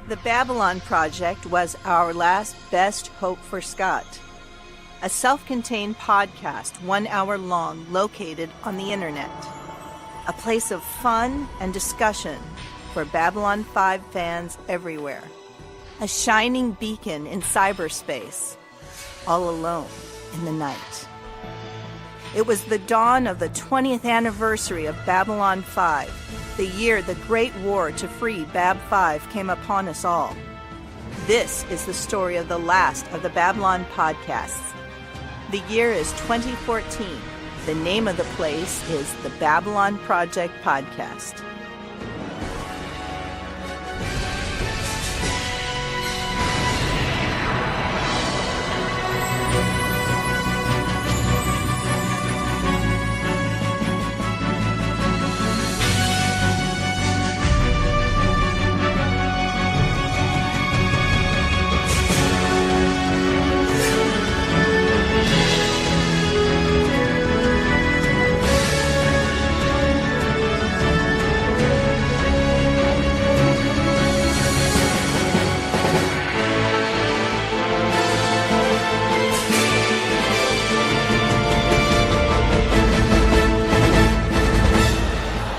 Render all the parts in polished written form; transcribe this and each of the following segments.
The Babylon Project was our last best hope for Scott. A self-contained podcast, 1 hour long, located on the internet. A place of fun and discussion for Babylon 5 fans everywhere. A shining beacon in cyberspace, all alone in the night. It was the dawn of the 20th anniversary of Babylon 5, the year the Great War to free Bab 5 came upon us all. This is the story of the last of the Babylon podcasts. The year is 2014. The name of the place is the Babylon Project Podcast.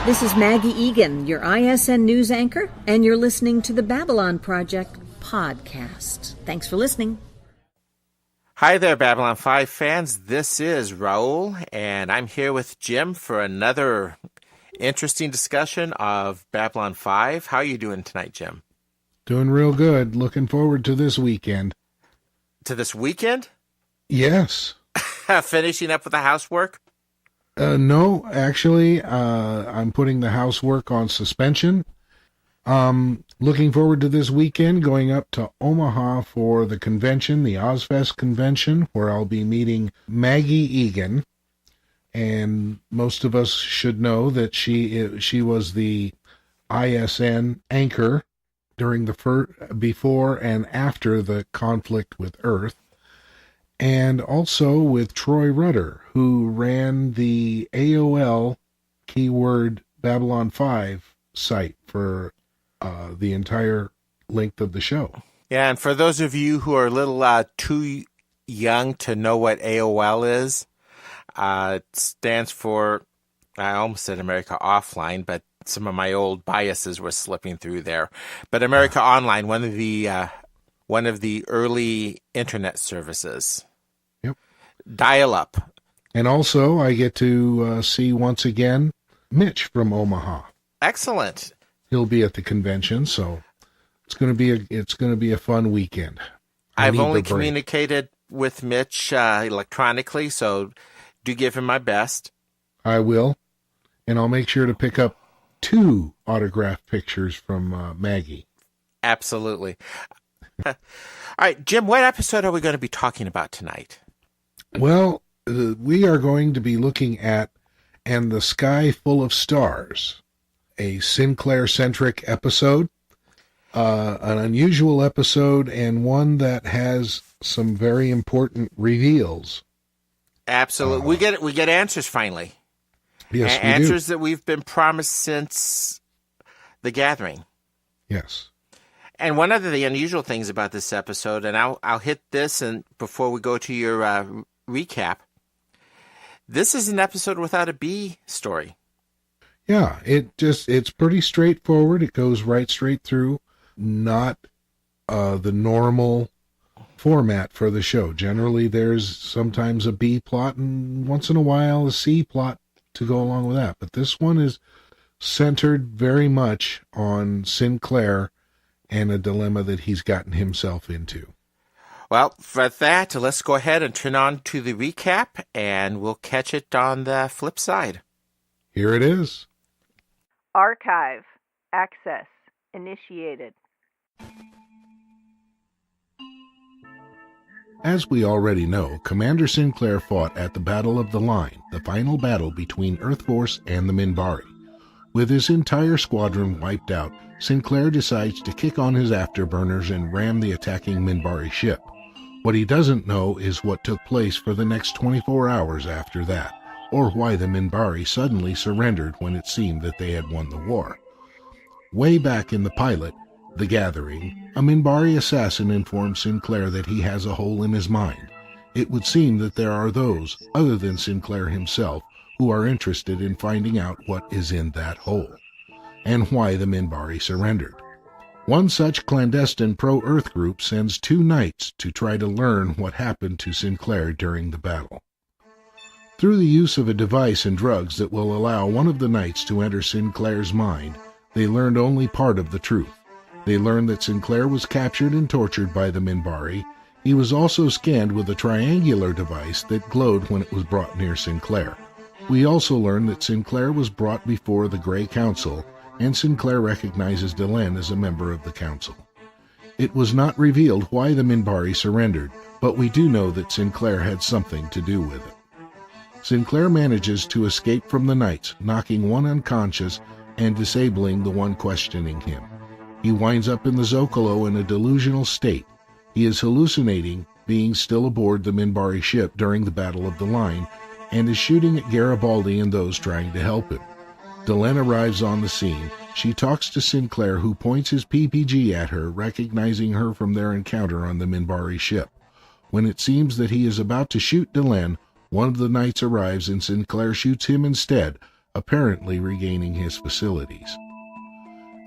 This is Maggie Egan, your ISN news anchor, and you're listening to the Babylon Project podcast. Thanks for listening. Hi there, Babylon 5 fans. This is Raul, and I'm here with Jim for another interesting discussion of Babylon 5. How are you doing tonight, Jim? Doing real good. Looking forward to this weekend. To this weekend? Yes. Finishing up with the housework? No, actually, I'm putting the housework on suspension. Looking forward to this weekend, going up to Omaha for the convention, the Ozfest convention, where I'll be meeting Maggie Egan. And most of us should know that she was the ISN anchor during before and after the conflict with Earth. And also with Troy Rudder, who ran the AOL keyword Babylon 5 site for the entire length of the show. Yeah, and for those of you who are a little too young to know what AOL is, it stands for, I almost said America Offline, but some of my old biases were slipping through there. But America Online, one of the early internet services. Yep. Dial-up. And also, I get to see once again Mitch from Omaha. Excellent. He'll be at the convention, so it's going to be a fun weekend. I've only communicated with Mitch electronically, so do give him my best. I will, and I'll make sure to pick up 2 autographed pictures from Maggie. Absolutely. All right, Jim, what episode are we going to be talking about tonight? Well, we are going to be looking at And the Sky Full of Stars, a Sinclair-centric episode, an unusual episode, and one that has some very important reveals. Absolutely. We get answers finally. Yes, we answers do. That we've been promised since the gathering. Yes. And one of the unusual things about this episode, and I'll hit this and before we go to your recap, this is an episode without a B story. Yeah, it's pretty straightforward. It goes right straight through. Not the normal format for the show. Generally, there's sometimes a B plot and once in a while a C plot to go along with that. But this one is centered very much on Sinclair and a dilemma that he's gotten himself into. Well, for that, let's go ahead and turn on to the recap, and we'll catch it on the flip side. Here it is. Archive. Access. Initiated. As we already know, Commander Sinclair fought at the Battle of the Line, the final battle between Earth Force and the Minbari. With his entire squadron wiped out, Sinclair decides to kick on his afterburners and ram the attacking Minbari ship. What he doesn't know is what took place for the next 24 hours after that, or why the Minbari suddenly surrendered when it seemed that they had won the war. Way back in the pilot, The Gathering, a Minbari assassin informs Sinclair that he has a hole in his mind. It would seem that there are those, other than Sinclair himself, who are interested in finding out what is in that hole, and why the Minbari surrendered. One such clandestine pro-Earth group sends 2 knights to try to learn what happened to Sinclair during the battle. Through the use of a device and drugs that will allow one of the knights to enter Sinclair's mind, they learned only part of the truth. They learned that Sinclair was captured and tortured by the Minbari. He was also scanned with a triangular device that glowed when it was brought near Sinclair. We also learned that Sinclair was brought before the Grey Council, and Sinclair recognizes Delenn as a member of the Council. It was not revealed why the Minbari surrendered, but we do know that Sinclair had something to do with it. Sinclair manages to escape from the Knights, knocking one unconscious and disabling the one questioning him. He winds up in the Zocalo in a delusional state. He is hallucinating, being still aboard the Minbari ship during the Battle of the Line, and is shooting at Garibaldi and those trying to help him. Delenn arrives on the scene. She talks to Sinclair, who points his PPG at her, recognizing her from their encounter on the Minbari ship. When it seems that he is about to shoot Delenn, one of the knights arrives and Sinclair shoots him instead, apparently regaining his facilities.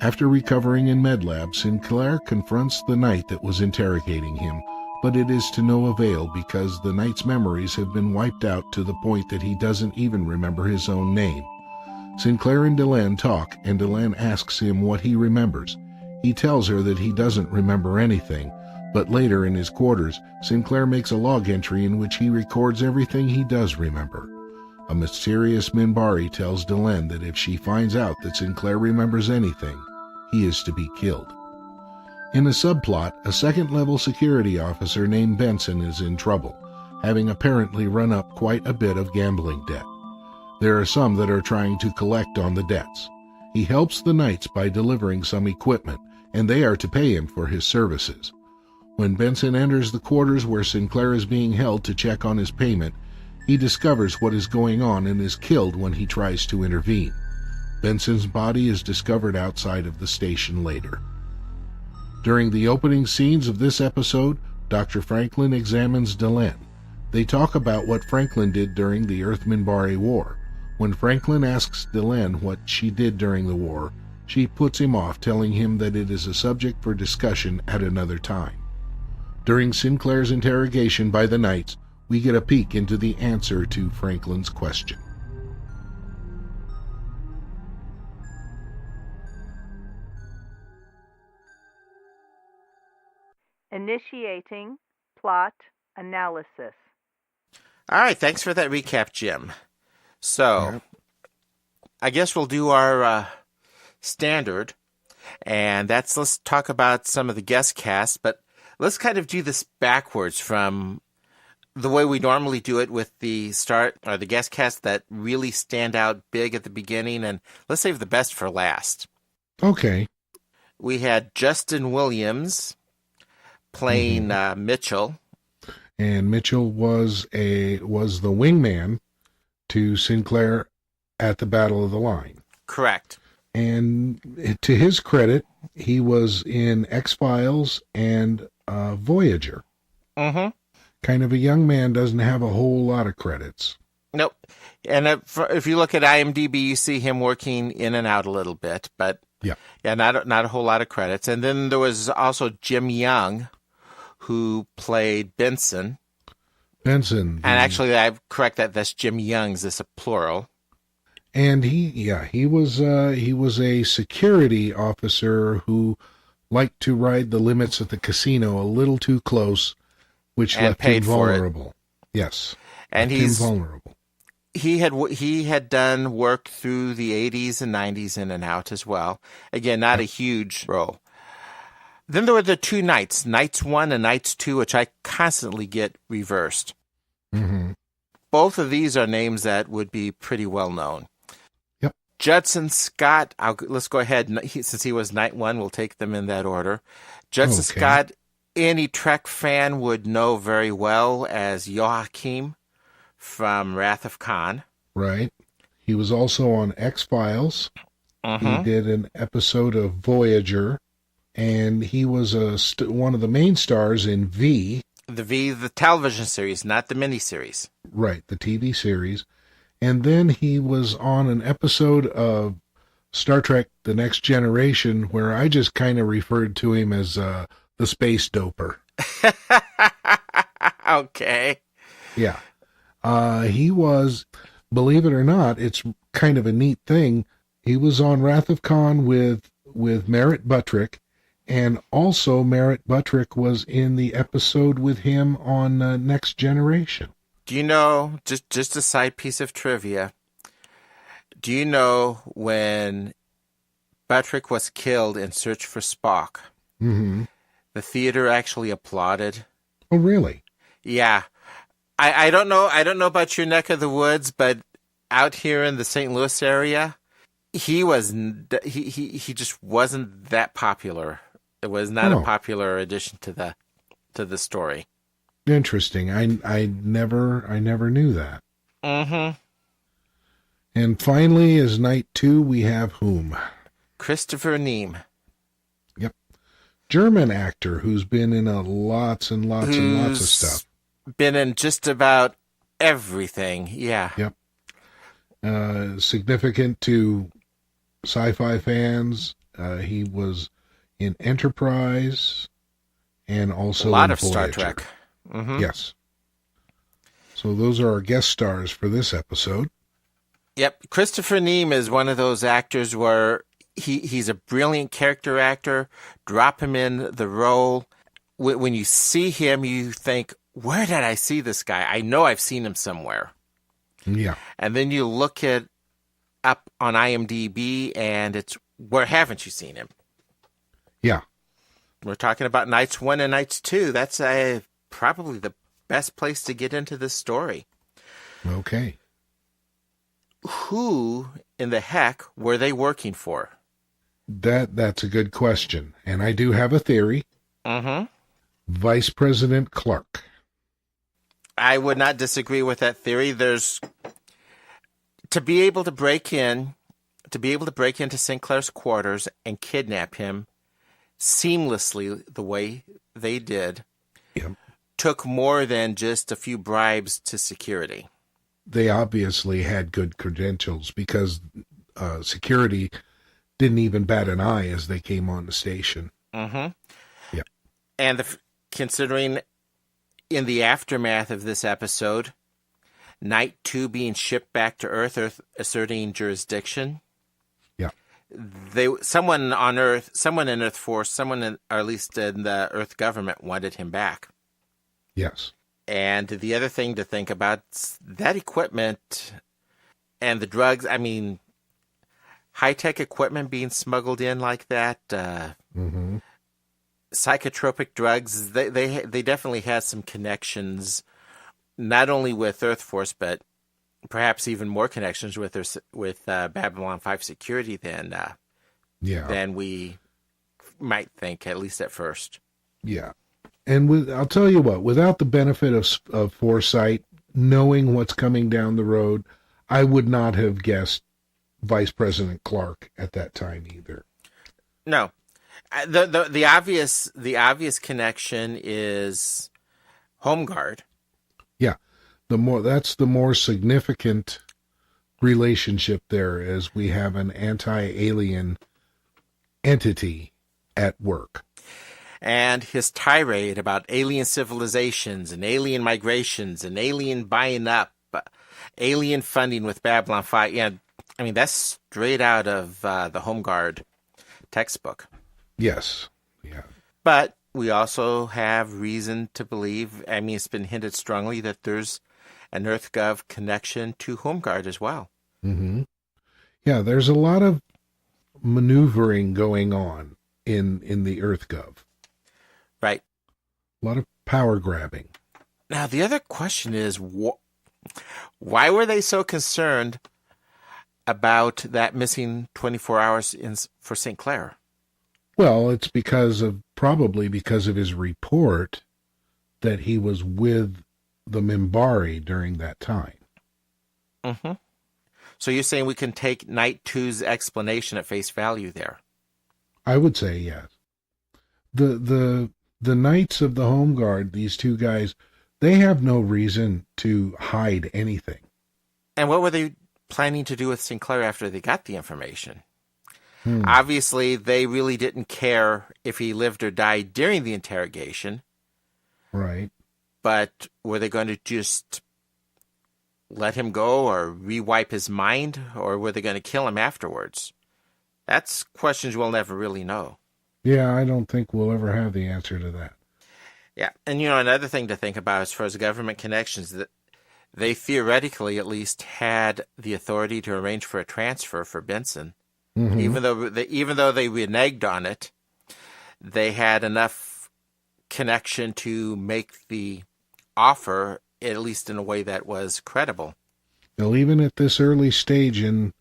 After recovering in MedLab, Sinclair confronts the knight that was interrogating him, but it is to no avail because the knight's memories have been wiped out to the point that he doesn't even remember his own name. Sinclair and Delenn talk, and Delenn asks him what he remembers. He tells her that he doesn't remember anything, but later in his quarters, Sinclair makes a log entry in which he records everything he does remember. A mysterious Minbari tells Delenn that if she finds out that Sinclair remembers anything, he is to be killed. In a subplot, a second-level security officer named Benson is in trouble, having apparently run up quite a bit of gambling debt. There are some that are trying to collect on the debts. He helps the Knights by delivering some equipment, and they are to pay him for his services. When Benson enters the quarters where Sinclair is being held to check on his payment, he discovers what is going on and is killed when he tries to intervene. Benson's body is discovered outside of the station later. During the opening scenes of this episode, Dr. Franklin examines Delenn. They talk about what Franklin did during the Earth-Minbari War. When Franklin asks Delenn what she did during the war, she puts him off, telling him that it is a subject for discussion at another time. During Sinclair's interrogation by the Knights, we get a peek into the answer to Franklin's question. Initiating plot analysis. All right, thanks for that recap, Jim. So, I guess we'll do our standard, and let's talk about some of the guest casts, but let's kind of do this backwards from the way we normally do it with the start, or the guest casts that really stand out big at the beginning, and let's save the best for last. Okay. We had Justin Williams playing Mitchell. And Mitchell was the wingman to Sinclair at the Battle of the Line. Correct. And to his credit, he was in X-Files and Voyager. Mm-hmm. Kind of a young man, doesn't have a whole lot of credits. Nope. And if you look at IMDb, you see him working in and out a little bit, but yeah, not a whole lot of credits. And then there was also Jim Young, who played Benson. And actually, I correct that. That's Jim Young's. This is a plural. And he was a security officer who liked to ride the limits at the casino a little too close, which left him vulnerable. Yes, and he's vulnerable. He had done work through the 80s and 90s in and out as well. Again, not a huge role. Then there were the 2 Knights, Knights 1 and Knights 2, which I constantly get reversed. Mm-hmm. Both of these are names that would be pretty well known. Yep. Judson Scott, let's go ahead. Since he was Knight 1, we'll take them in that order. Judson Scott, any Trek fan would know very well as Joachim from Wrath of Khan. Right. He was also on X-Files. Mm-hmm. He did an episode of Voyager. and he was one of the main stars in V. The television series, not the miniseries. Right, the TV series. And then he was on an episode of Star Trek The Next Generation where I just kind of referred to him as the space doper. Okay. Yeah. He was, believe it or not, it's kind of a neat thing. He was on Wrath of Khan with Merritt Buttrick, and also Merritt Buttrick was in the episode with him on Next Generation. Do you know, just a side piece of trivia, do you know when Buttrick was killed in Search for Spock, Mm-hmm. the theater actually applauded? Oh, really? Yeah. I don't know about your neck of the woods, but out here in the St. Louis area, he just wasn't that popular. It was not a popular addition to the story. Interesting. I never knew that. Mm-hmm. And finally, as night 2, we have whom? Christopher Neame. Yep. German actor who's been in lots and lots of stuff. Been in just about everything. Yeah. Yep. Significant to sci-fi fans. He was in Enterprise and also a lot in of Star Voyager. Trek. Mm-hmm. Yes. So those are our guest stars for this episode. Yep. Christopher Neame is one of those actors where he's a brilliant character actor. Drop him in the role. When you see him, you think, where did I see this guy? I know I've seen him somewhere. Yeah. And then you look up on IMDb, and it's, where haven't you seen him? Yeah. We're talking about Nights 1 and Nights 2. That's probably the best place to get into this story. Okay. Who in the heck were they working for? That's a good question. And I do have a theory. Mm-hmm. Vice President Clark. I would not disagree with that theory. To be able to break into Sinclair's quarters and kidnap him seamlessly the way they did, Yep. took more than just a few bribes to security. They obviously had good credentials because security didn't even bat an eye as they came on the station. Mm-hmm. Yeah. And considering in the aftermath of this episode, Night 2 being shipped back to Earth asserting jurisdiction. Yeah. Someone in Earth Force, or at least in the Earth government, wanted him back. Yes. And the other thing to think about is that equipment and the drugs. I mean, high-tech equipment being smuggled in like that. Mm-hmm. Psychotropic drugs. They definitely had some connections, not only with Earth Force, but perhaps even more connections with Babylon 5 security than we might think, at least at first. Yeah. And I'll tell you what, without the benefit of foresight, knowing what's coming down the road, I would not have guessed Vice President Clark at that time either. No. The obvious connection is Home Guard. Yeah. That's the more significant relationship there, as we have an anti-alien entity at work. And his tirade about alien civilizations and alien migrations and alien buying up, alien funding with Babylon 5. Yeah, I mean, that's straight out of the Home Guard textbook. Yes. Yeah. But we also have reason to believe, I mean, it's been hinted strongly that there's an EarthGov connection to Home Guard as well. Mm-hmm. Yeah, there's a lot of maneuvering going on in the EarthGov. Right. A lot of power grabbing. Now, the other question is, why were they so concerned about that missing 24 hours for Sinclair? Well, it's probably because of his report that he was with the Minbari during that time. Mm-hmm. So you're saying we can take Night 2's explanation at face value there? I would say yes. the Knights of the Home Guard, these two guys, they have no reason to hide anything. And what were they planning to do with Sinclair after they got the information? Obviously, they really didn't care if he lived or died during the interrogation. Right. But were they going to just let him go or rewipe his mind, or were they going to kill him afterwards? That's questions we'll never really know. Yeah, I don't think we'll ever have the answer to that. Yeah, and another thing to think about as far as government connections, that they theoretically at least had the authority to arrange for a transfer for Benson. Mm-hmm. Even though they reneged on it, they had enough connection to make the offer, at least in a way that was credible. Well, even at this early stage in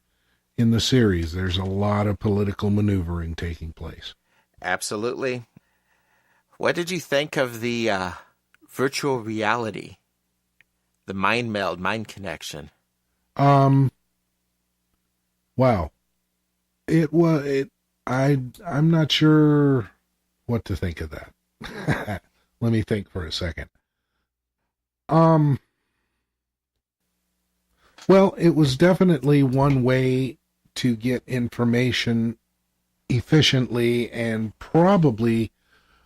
the series, there's a lot of political maneuvering taking place. Absolutely. What did you think of the virtual reality, the mind meld, mind connection? Wow. I'm not sure what to think of that. Let me think for a second. Well, it was definitely one way to get information efficiently and probably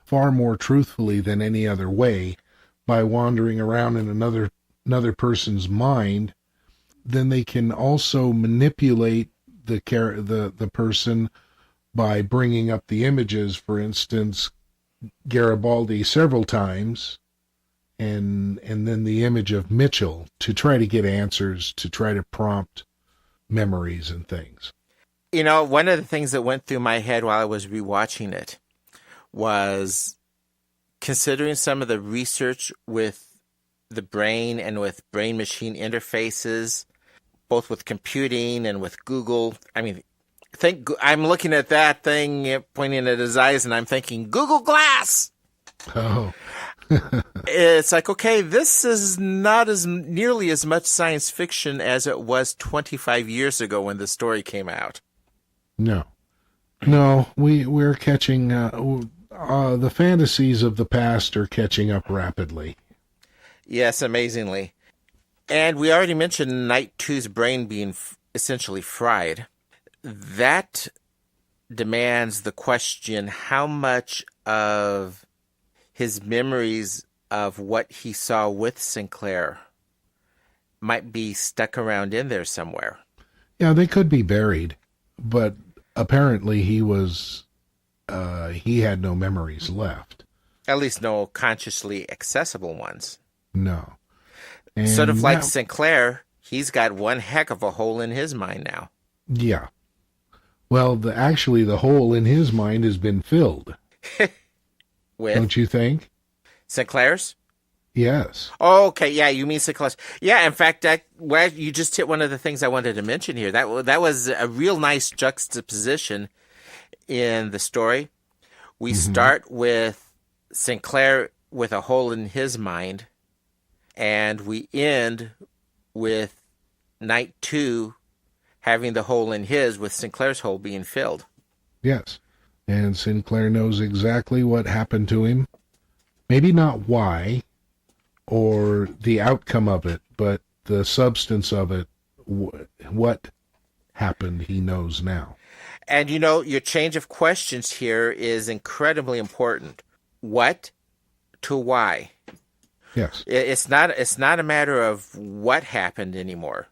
far more truthfully than any other way by wandering around in another person's mind. Then they can also manipulate the person by bringing up the images, for instance, Garibaldi several times, and then the image of Mitchell to try to get answers, to try to prompt memories and things. One of the things that went through my head while I was rewatching it was considering some of the research with the brain and with brain-machine interfaces, both with computing and with Google. I mean, I'm looking at that thing, pointing at his eyes, and I'm thinking, Google Glass! Oh. It's like, okay, this is not as nearly as much science fiction as it was 25 years ago when the story came out. No, we're catching, the fantasies of the past are catching up rapidly. Yes, amazingly. And we already mentioned Night 2's brain being essentially fried. That demands the question, how much of his memories of what he saw with Sinclair might be stuck around in there somewhere? Yeah, they could be buried, but apparently he had no memories left. At least no consciously accessible ones. No. And sort of like Sinclair, he's got one heck of a hole in his mind now. Yeah. Well, actually, the hole in his mind has been filled. With? Don't you think? Sinclair's? Yes. Oh, okay. Yeah, you mean Sinclair's. Yeah, in fact, you just hit one of the things I wanted to mention here. That was a real nice juxtaposition in the story. We start with Sinclair with a hole in his mind, and we end with Night 2 having the hole in his, with Sinclair's hole being filled. Yes. And Sinclair knows exactly what happened to him. Maybe not why or the outcome of it, but the substance of it, what happened, he knows now. And your change of questions here is incredibly important. What to why? Yes. It's not a matter of what happened anymore.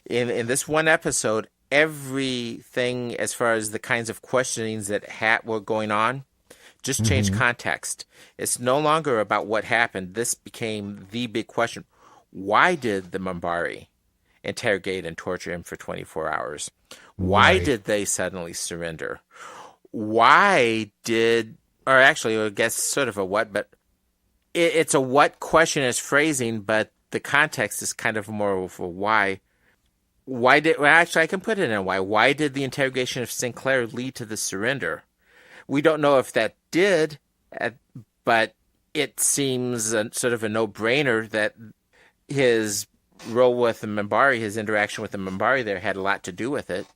In this one episode, everything as far as the kinds of questionings that were going on just changed context. It's no longer about what happened. This became the big question. Why did the Minbari interrogate and torture him for 24 hours? Why did they suddenly surrender? I guess sort of a what, but it's a what question as phrasing, but the context is kind of more of a why. I can put it in a why. Why did the interrogation of Sinclair lead to the surrender? We don't know if that did, but it seems sort of a no-brainer that his role with the Minbari, his interaction with the Minbari there, had a lot to do with it.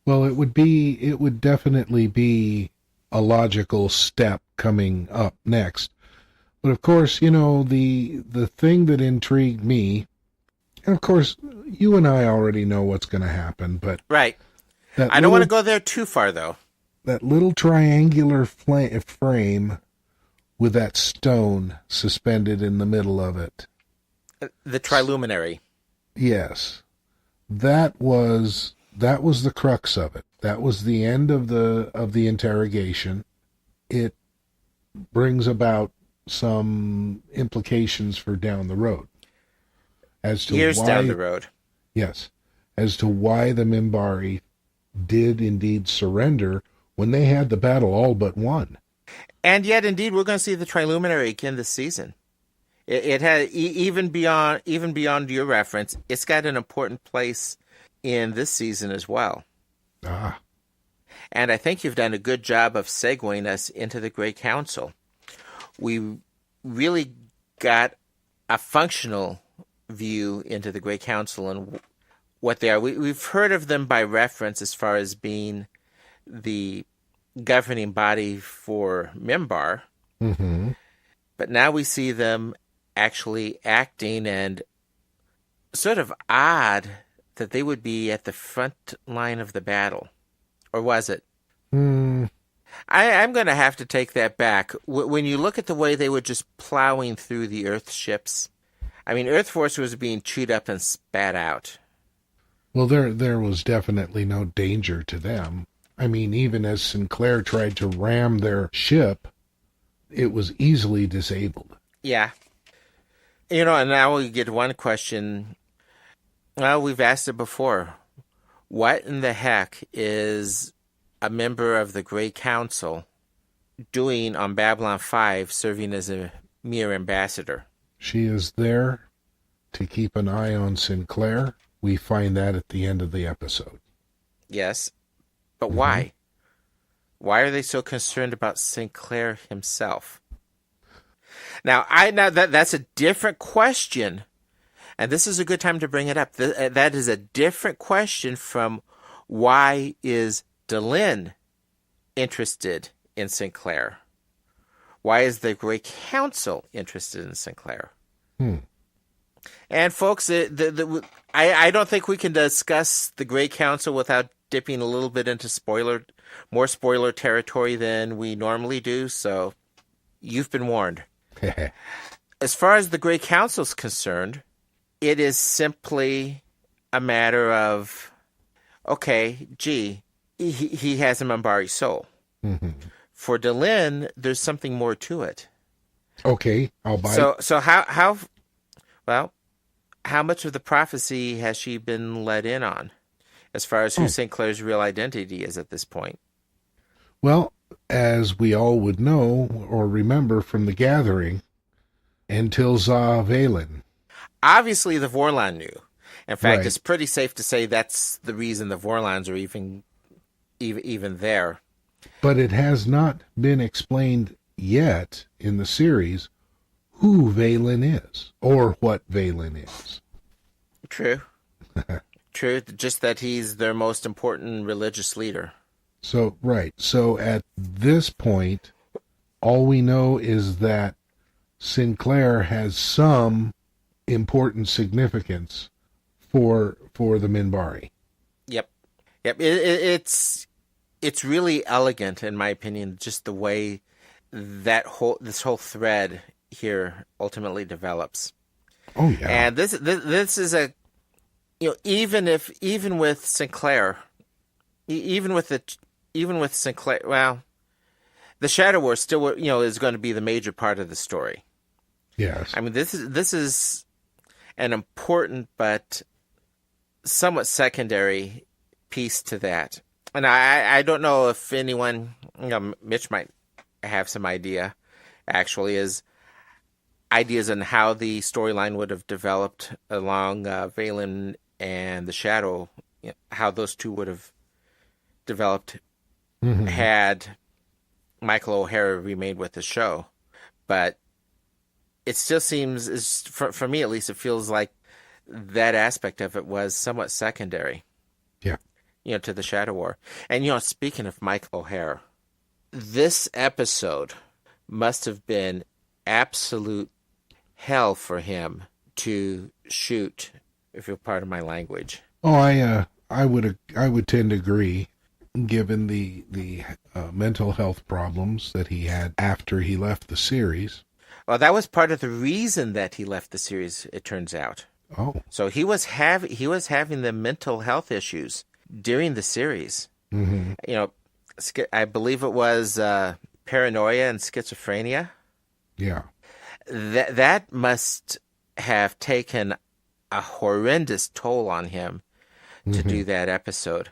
Well, it would definitely be a logical step coming up next. But of course, the thing that intrigued me, and of course, you and I already know what's going to happen, but right. I don't want to go there too far, though. That little triangular frame with that stone suspended in the middle of it. The triluminary. Yes. That was the crux of it. That was the end of the interrogation. It brings about some implications for down the road. As to years why, down the road. Yes. As to why the Minbari did indeed surrender when they had the battle all but won. And yet, indeed, we're going to see the triluminary again this season. It had even beyond your reference, it's got an important place in this season as well. Ah. And I think you've done a good job of segueing us into the Great Council. We really got a functional view into the Great Council and what they are. We've heard of them by reference as far as being the governing body for Minbar. Mm-hmm. But now we see them actually acting, and sort of odd that they would be at the front line of the battle. Or was it? I'm going to have to take that back. When you look at the way they were just plowing through the Earth ships, I mean, Earth Force was being chewed up and spat out. Well, there was definitely no danger to them. I mean, even as Sinclair tried to ram their ship, it was easily disabled. Yeah. And now we get one question. Well, we've asked it before. What in the heck is a member of the Great Council doing on Babylon 5 serving as a mere ambassador? She is there to keep an eye on Sinclair. We find that at the end of the episode. Yes. But why? Why are they so concerned about Sinclair himself? Now that's a different question, and this is a good time to bring it up. That is a different question from why is Delenn interested in Sinclair? Why is the Great Council interested in Sinclair? And folks, I don't think we can discuss the Great Council without dipping a little bit into more spoiler territory than we normally do, so you've been warned. As far as the Great Council is concerned, it is simply a matter of, okay, gee, he has a Minbari soul. Mm-hmm. For Delenn, there's something more to it. Okay, I'll buy it. So how much of the prophecy has she been let in on as far as who Sinclair's real identity is at this point? Well, as we all would know or remember from the gathering, until Valen. Obviously, the Vorlon knew. In fact, Right. It's pretty safe to say that's the reason the Vorlons are even there. But it has not been explained yet in the series who Valen is or what Valen is. True. True. Just that he's their most important religious leader. So, right. So at this point, all we know is that Sinclair has some important significance for the Minbari. Yep. It's really elegant, in my opinion, just the way this whole thread here ultimately develops. Oh yeah. And this is a, even with Sinclair, even with Sinclair, well, the Shadow War still, is going to be the major part of the story. Yes. I mean, this is an important but somewhat secondary piece to that. And I don't know if anyone, Mitch might have some idea, actually, ideas on how the storyline would have developed along Valen and the Shadow, how those two would have developed had Michael O'Hara remained with the show. But it still seems, for me at least, it feels like that aspect of it was somewhat secondary. Yeah. To the Shadow War. And, speaking of Mike O'Hara, this episode must have been absolute hell for him to shoot, if you're part of my language. Oh, I would tend to agree, given the mental health problems that he had after he left the series. Well, that was part of the reason that he left the series, it turns out. Oh. So he was having the mental health issues during the series. Mm-hmm. You know, I believe it was paranoia and schizophrenia. Yeah. That must have taken a horrendous toll on him to do that episode.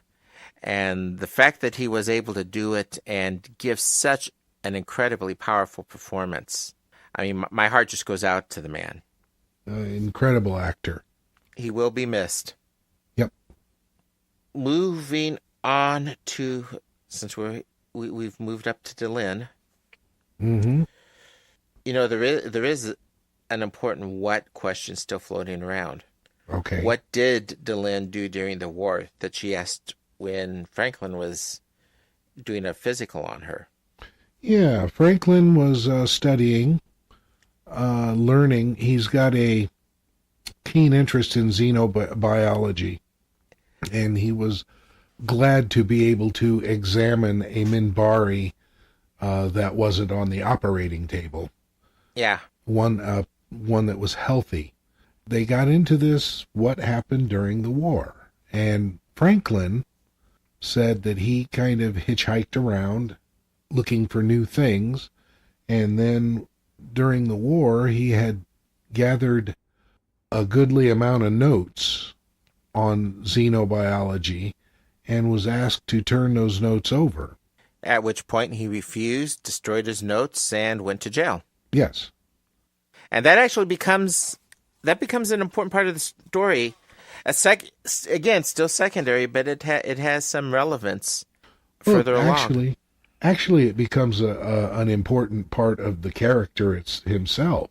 And the fact that he was able to do it and give such an incredibly powerful performance. I mean, my heart just goes out to the man. Incredible actor. He will be missed. Yep. Moving on to, since we've moved up to Delenn. Mm-hmm. You know, there is an important what question still floating around. Okay. What did Delenn do during the war that she asked when Franklin was doing a physical on her? Yeah, Franklin was studying, learning. He's got a keen interest in xenobiology, and he was glad to be able to examine a Minbari that wasn't on the operating table. Yeah. One that was healthy. They got into this, what happened during the war. And Franklin said that he kind of hitchhiked around looking for new things. And then during the war, he had gathered a goodly amount of notes on xenobiology and was asked to turn those notes over. At which point he refused, destroyed his notes, and went to jail. Yes. And that actually becomes an important part of the story. Again, still secondary, but it has some relevance further along. Actually, it becomes an important part of the character himself.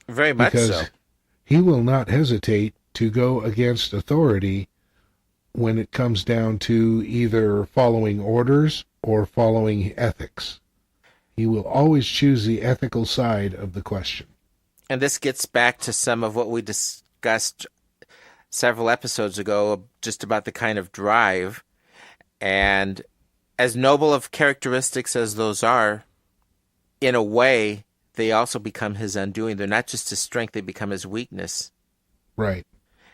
Very much so. Because he will not hesitate to go against authority when it comes down to either following orders or following ethics. He will always choose the ethical side of the question. And this gets back to some of what we discussed several episodes ago, just about the kind of drive. And as noble of characteristics as those are, in a way, they also become his undoing. They're not just his strength, they become his weakness. Right.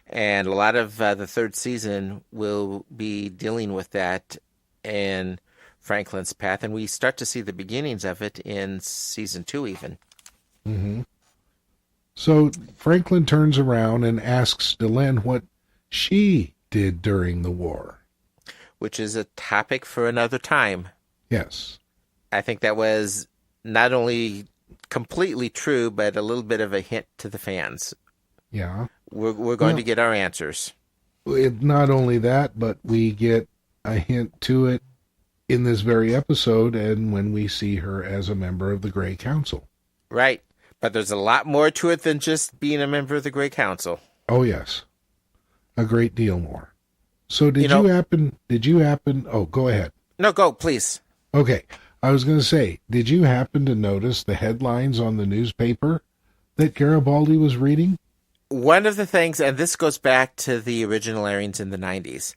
And a lot of the third season will be dealing with that in Franklin's path. And we start to see the beginnings of it in season 2 even. Mm-hmm. So Franklin turns around and asks Delenn what she did during the war. Which is a topic for another time. Yes. I think that was not only completely true, but a little bit of a hint to the fans. Yeah. We're going to get our answers. Not only that, but we get a hint to it in this very episode and when we see her as a member of the Grey Council. Right. But there's a lot more to it than just being a member of the Grey Council. Oh, yes. A great deal more. So did you happen... Oh, go ahead. No, go, please. Okay. I was going to say, did you happen to notice the headlines on the newspaper that Garibaldi was reading? One of the things, and this goes back to the original airings in the 90s.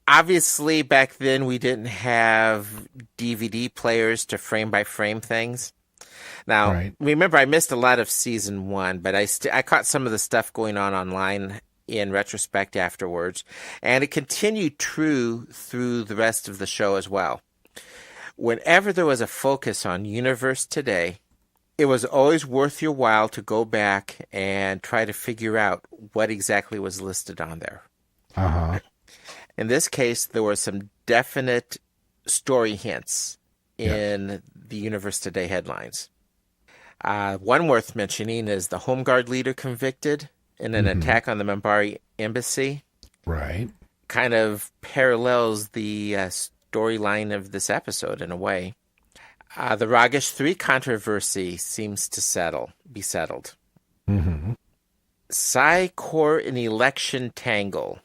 Obviously, back then we didn't have DVD players to frame-by-frame things. Now, right. Remember, I missed a lot of season 1, but I caught some of the stuff going on online in retrospect afterwards, and it continued true through the rest of the show as well. Whenever there was a focus on Universe Today, it was always worth your while to go back and try to figure out what exactly was listed on there. Uh-huh. In this case, there were some definite story hints in the Universe Today headlines. One worth mentioning is the Home Guard leader convicted in an attack on the Minbari embassy. Right. Kind of parallels the storyline of this episode in a way. The Ragesh 3 controversy seems to be settled. Mm-hmm. Psi-Corps in election tangle.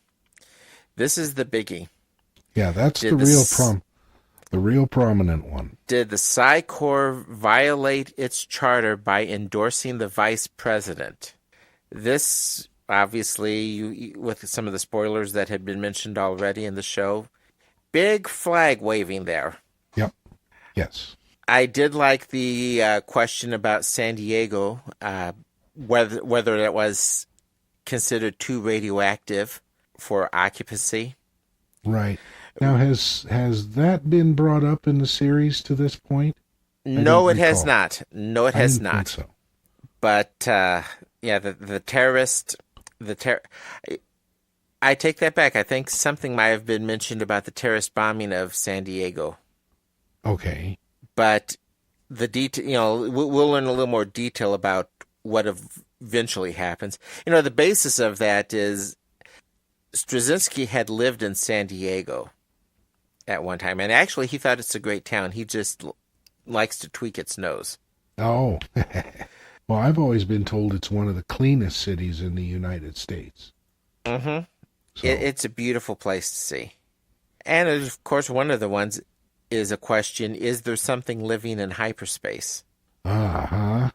This is the biggie. Yeah, that's the real problem. the real prominent one. Did the Psi Corps violate its charter by endorsing the vice president? This, obviously, with some of the spoilers that had been mentioned already in the show, big flag waving there. Yep. Yes. I did like the question about San Diego, whether it was considered too radioactive for occupancy. Right. Now, has that been brought up in the series to this point? No, it has not. No, it has I not. didn't think so. But the terrorist, I take that back. I think something might have been mentioned about the terrorist bombing of San Diego. Okay. But the detail, we'll learn a little more detail about what eventually happens. The basis of that is Straczynski had lived in San Diego at one time, and actually he thought it's a great town. He just likes to tweak its nose. Oh. Well, I've always been told it's one of the cleanest cities in the United States. Mm-hmm. So. It's a beautiful place to see. And, of course, one of the ones is a question, is there something living in hyperspace? Uh-huh.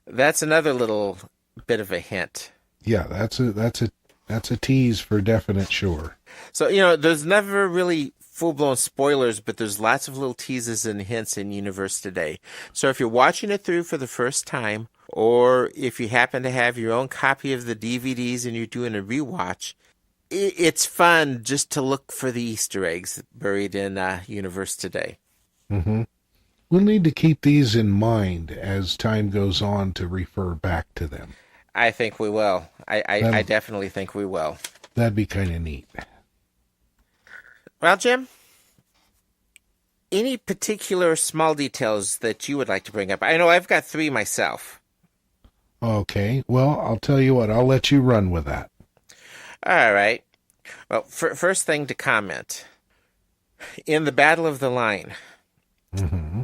That's another little bit of a hint. Yeah, that's a tease for definite sure. So, there's never really full-blown spoilers, but there's lots of little teases and hints in Universe Today. So if you're watching it through for the first time, or if you happen to have your own copy of the DVDs and you're doing a rewatch, it's fun just to look for the Easter eggs buried in Universe Today. Mm-hmm. We'll need to keep these in mind as time goes on to refer back to them. I think we will. I definitely think we will. That'd be kind of neat. Well, Jim, any particular small details that you would like to bring up? I know I've got 3 myself. Okay, well, I'll tell you what, I'll let you run with that. All right. Well, first thing to comment. In the Battle of the Line, mm-hmm.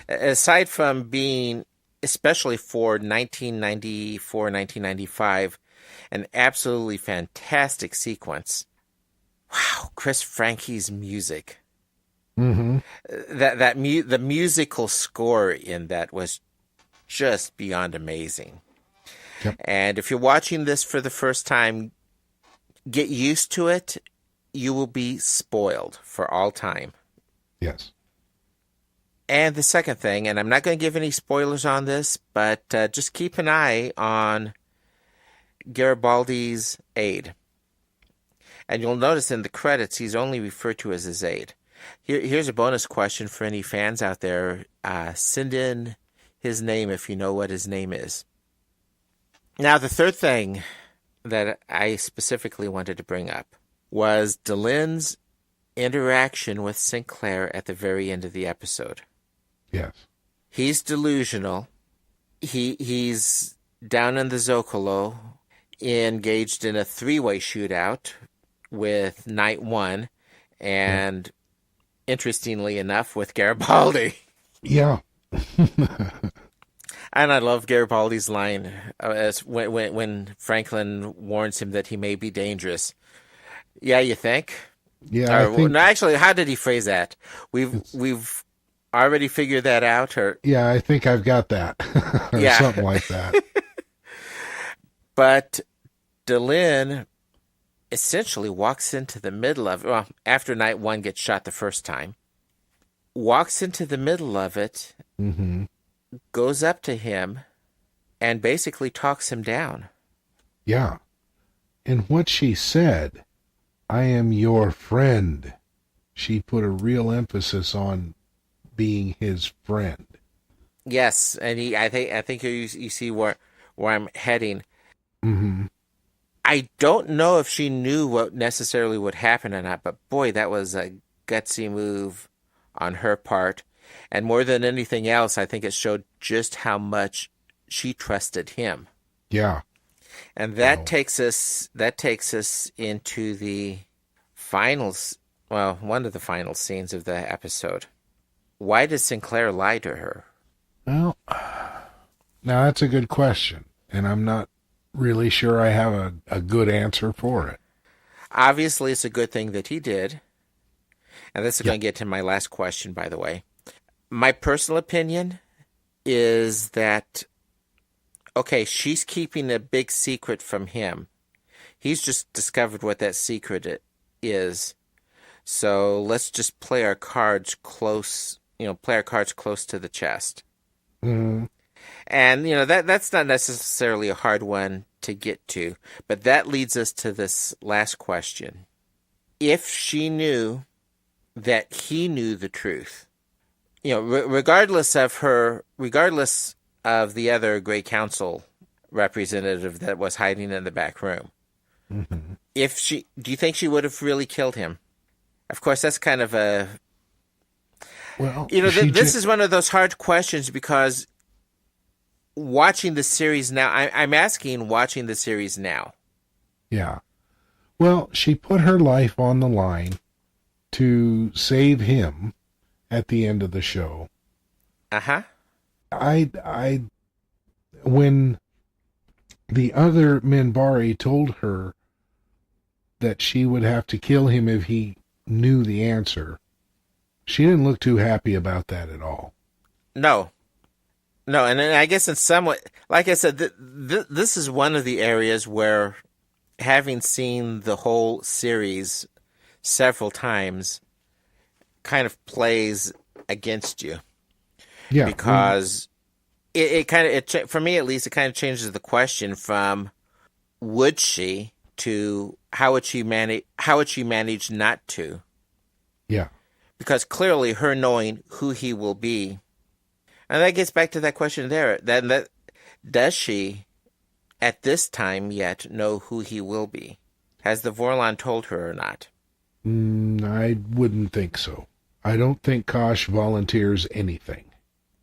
aside from being, especially for 1994, 1995, an absolutely fantastic sequence, wow, Chris Frankie's music. Mm-hmm. The musical score in that was just beyond amazing. Yep. And if you're watching this for the first time, get used to it. You will be spoiled for all time. Yes. And the second thing, and I'm not going to give any spoilers on this, but just keep an eye on Garibaldi's aide. And you'll notice in the credits, he's only referred to as his aide. Here's a bonus question for any fans out there. Send in his name if you know what his name is. Now, the third thing that I specifically wanted to bring up was Delenn's interaction with Sinclair at the very end of the episode. Yes. He's delusional. He's down in the Zocalo, engaged in a 3-way shootout with Night One, and interestingly enough, with Garibaldi. Yeah. And I love Garibaldi's line when Franklin warns him that he may be dangerous. Yeah, you think? Yeah, I think... No, actually, how did he phrase that? We've already figured that out, or yeah, I think I've got that, or yeah. something like that. But Delenn essentially walks into the middle of it. Well, after Night One gets shot the first time, walks into the middle of it, mm-hmm. goes up to him, and basically talks him down. Yeah. And what she said, I am your friend. She put a real emphasis on being his friend. Yes, and I think you see where I'm heading. Mm-hmm. I don't know if she knew what necessarily would happen or not, but boy, that was a gutsy move on her part. And more than anything else, I think it showed just how much she trusted him. Yeah. And that takes us into the finals, well, one of the final scenes of the episode. Why does Sinclair lie to her? Well, now that's a good question, and I'm not really sure I have a good answer for it. Obviously, it's a good thing that he did. And this is going to get to my last question, by the way. My personal opinion is that, okay, she's keeping a big secret from him. He's just discovered what that secret is. So let's just play our cards close, play our cards close to the chest. Mm-hmm. And, that's not necessarily a hard one to get to. But that leads us to this last question. If she knew that he knew the truth, regardless of the other Great Council representative that was hiding in the back room, mm-hmm. Do you think she would have really killed him? Of course, that's kind of a, well, this is one of those hard questions because watching the series now, I'm asking watching the series now. Yeah. Well, she put her life on the line to save him at the end of the show. Uh-huh. When the other Minbari told her that she would have to kill him if he knew the answer, she didn't look too happy about that at all. No, and I guess in some way, like I said, this is one of the areas where, having seen the whole series several times, kind of plays against you. Yeah. Because for me at least, it kind of changes the question from would she to how would she manage not to? Yeah. Because clearly her knowing who he will be, and that gets back to that question there. Then does she at this time yet know who he will be? Has the Vorlon told her or not? I wouldn't think so. I don't think Kosh volunteers anything.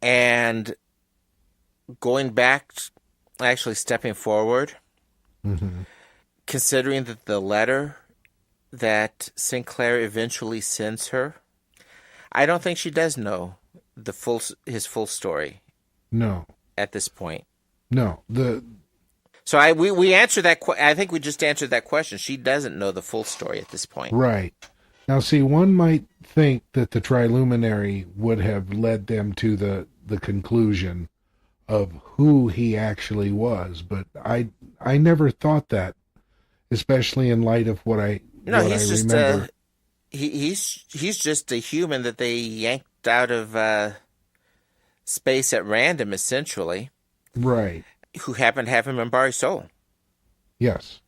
And going back, actually stepping forward, mm-hmm. considering that the letter that Sinclair eventually sends her, I don't think she does know his full story. No. At this point. No. So we answered that. I think we just answered that question. She doesn't know the full story at this point. Right. Now, see, one might think that the Triluminary would have led them to the conclusion of who he actually was, but I never thought that, especially in light of what I remember. He's just a human that they yanked out of space at random, essentially. Right. Who happened to have a Minbari soul. Yes.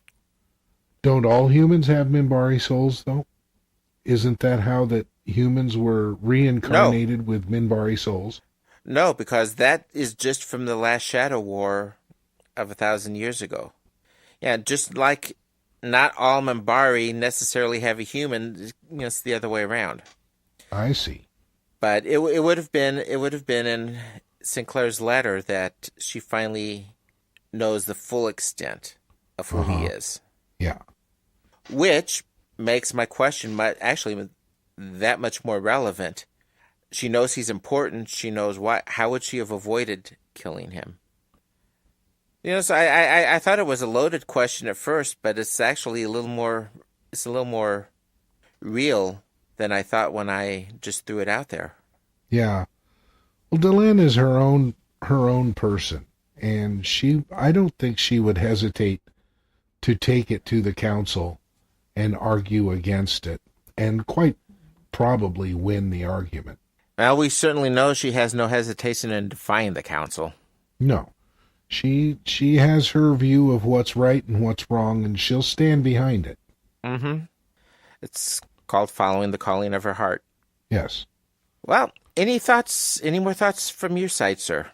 Don't all humans have Minbari souls, though? Isn't that how that humans were reincarnated with Minbari souls? No, because that is just from the last Shadow War of 1,000 years ago. Yeah, just like not all Minbari necessarily have a human, it's the other way around. I see. But it would have been in Sinclair's letter that she finally knows the full extent of who he is. Yeah. Which makes my question actually that much more relevant. She knows he's important. She knows why. How would she have avoided killing him? So I thought it was a loaded question at first, but it's actually a little more real than I thought when I just threw it out there. Yeah. Well, Delenn is her own person, and I don't think she would hesitate to take it to the council and argue against it, and quite probably win the argument. Well, we certainly know she has no hesitation in defying the council. No. She has her view of what's right and what's wrong, and she'll stand behind it. Mm-hmm. It's called following the calling of her heart. Yes. Well, any more thoughts from your side, sir?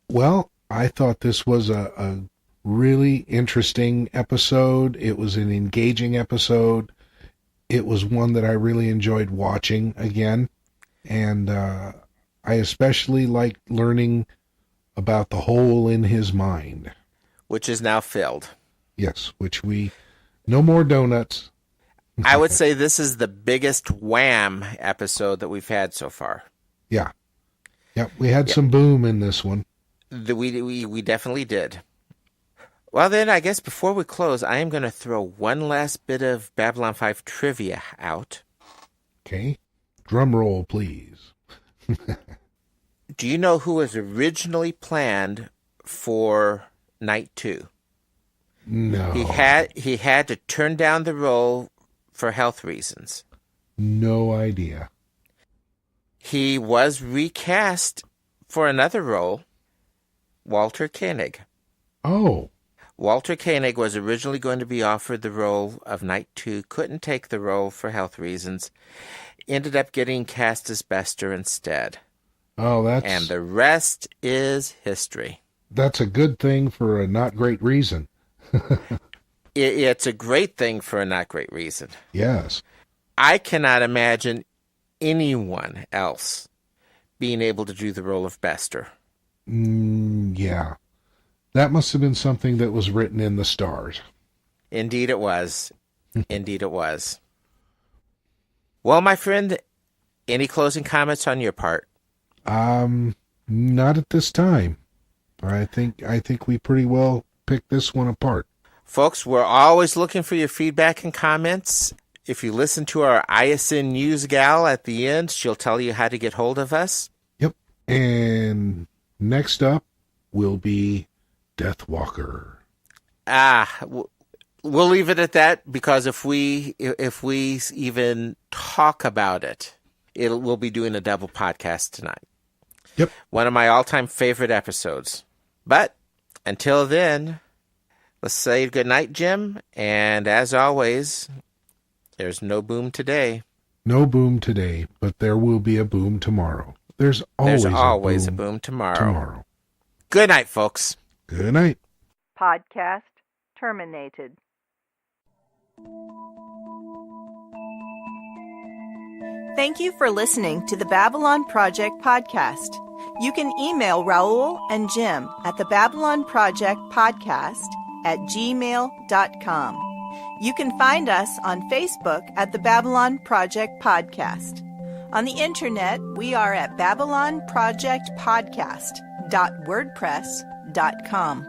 Well, I thought this was a really interesting episode. It was an engaging episode. It was one that I really enjoyed watching again. And I especially liked learning about the hole in his mind. Which is now filled. Yes, no more donuts. I would say this is the biggest wham episode that we've had so far. Yeah. Yeah, we had some boom in this one. We definitely did. Well, then, I guess before we close, I am going to throw one last bit of Babylon 5 trivia out. Okay. Drum roll, please. Do you know who was originally planned for night 2? No. He had to turn down the role for health reasons. No idea. He was recast for another role, Walter Koenig. Oh. Walter Koenig was originally going to be offered the role of Night 2, couldn't take the role for health reasons, ended up getting cast as Bester instead. Oh, And the rest is history. That's a good thing for a not great reason. It's a great thing for a not great reason. Yes. I cannot imagine anyone else being able to do the role of Bester. Yeah. That must have been something that was written in the stars. Indeed it was. Indeed it was. Well, my friend, any closing comments on your part? Not at this time. I think we pretty well picked this one apart. Folks, we're always looking for your feedback and comments. If you listen to our ISN news gal at the end, she'll tell you how to get hold of us. Yep. And next up will be Deathwalker. We'll leave it at that, because if we even talk about it, we'll be doing a double podcast tonight. Yep. One of my all-time favorite episodes. But until then, let's say goodnight, Jim. And as always, there's no boom today. No boom today, but there will be a boom tomorrow. There's always a boom tomorrow. Good night, folks. Good night. Podcast terminated. Thank you for listening to the Babylon Project podcast. You can email Raul and Jim at the Babylon Project podcast at gmail.com. You can find us on Facebook at the Babylon Project Podcast. On the internet, we are at babylonprojectpodcast.wordpress.com.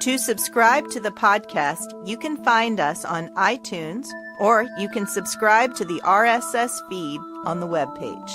To subscribe to the podcast, you can find us on iTunes, or you can subscribe to the RSS feed on the webpage.